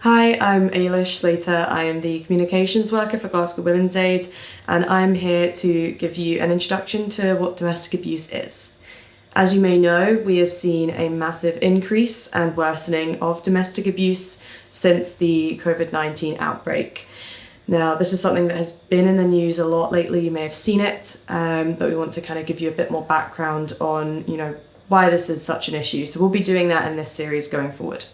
Hi, I'm Eilis Slater. I am the communications worker for Glasgow Women's Aid, and I'm here to give you an introduction to what domestic abuse is. As you may know, we have seen a massive increase and worsening of domestic abuse since the COVID-19 outbreak. Now, this is something that has been in the news a lot lately. You may have seen it, but we want to kind of give you a bit more background on, why this is such an issue. So we'll be doing that in this series going forward.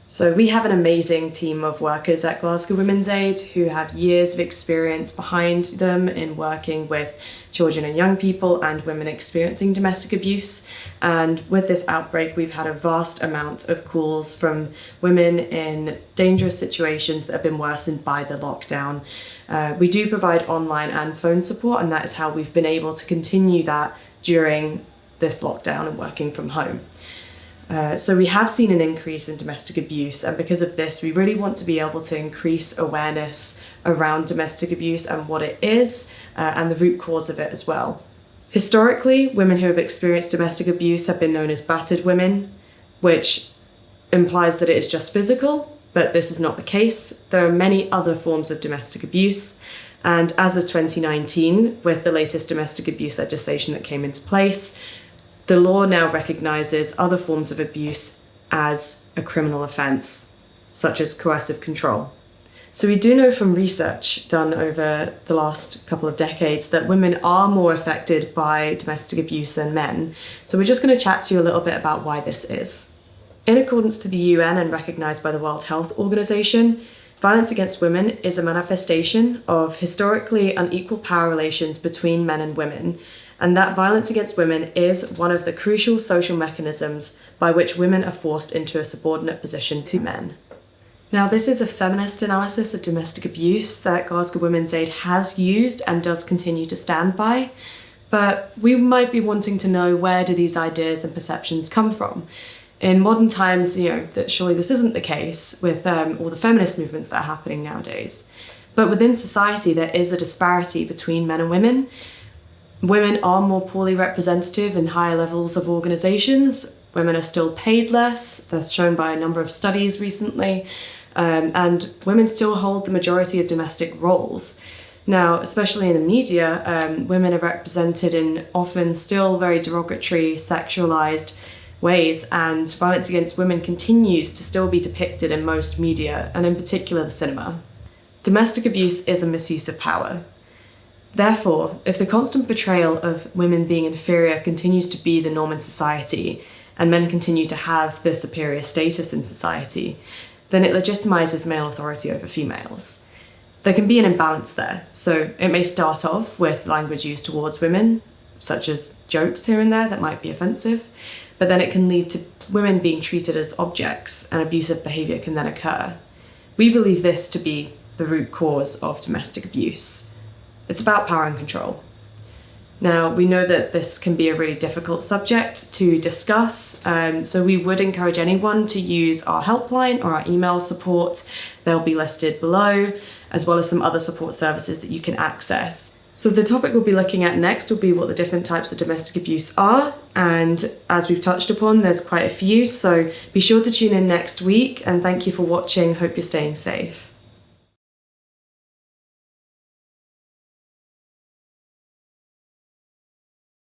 So we have an amazing team of workers at Glasgow Women's Aid who have years of experience behind them in working with children and young people and women experiencing domestic abuse. And with this outbreak, we've had a vast amount of calls from women in dangerous situations that have been worsened by the lockdown. We do provide online and phone support, and that is how we've been able to continue that during this lockdown and working from home. So we have seen an increase in domestic abuse, and because of this, we really want to be able to increase awareness around domestic abuse and what it is, and the root cause of it as well. Historically, women who have experienced domestic abuse have been known as battered women, which implies that it is just physical, but this is not the case. There are many other forms of domestic abuse, and as of 2019, with the latest domestic abuse legislation that came into place, the law now recognises other forms of abuse as a criminal offence, such as coercive control. So we do know from research done over the last couple of decades that women are more affected by domestic abuse than men. So we're just going to chat to you a little bit about why this is. In accordance to the UN and recognised by the World Health Organization, violence against women is a manifestation of historically unequal power relations between men and women, and that violence against women is one of the crucial social mechanisms by which women are forced into a subordinate position to men. Now, this is a feminist analysis of domestic abuse that Glasgow Women's Aid has used and does continue to stand by, but we might be wanting to know, where do these ideas and perceptions come from? In modern times, that surely this isn't the case with all the feminist movements that are happening nowadays. But within society, there is a disparity between men and women. Women are more poorly representative in higher levels of organisations. Women are still paid less, that's shown by a number of studies recently, and women still hold the majority of domestic roles. Now, especially in the media, women are represented in often still very derogatory, sexualised ways, and violence against women continues to still be depicted in most media, and in particular the cinema. Domestic abuse is a misuse of power. Therefore, if the constant portrayal of women being inferior continues to be the norm in society, and men continue to have the superior status in society, then it legitimizes male authority over females. There can be an imbalance there, so it may start off with language used towards women, such as jokes here and there that might be offensive, but then it can lead to women being treated as objects, and abusive behaviour can then occur. We believe this to be the root cause of domestic abuse. It's about power and control. Now, we know that this can be a really difficult subject to discuss, so we would encourage anyone to use our helpline or our email support. They'll be listed below, as well as some other support services that you can access. So the topic we'll be looking at next will be what the different types of domestic abuse are, and as we've touched upon, there's quite a few, so be sure to tune in next week, and thank you for watching. Hope you're staying safe.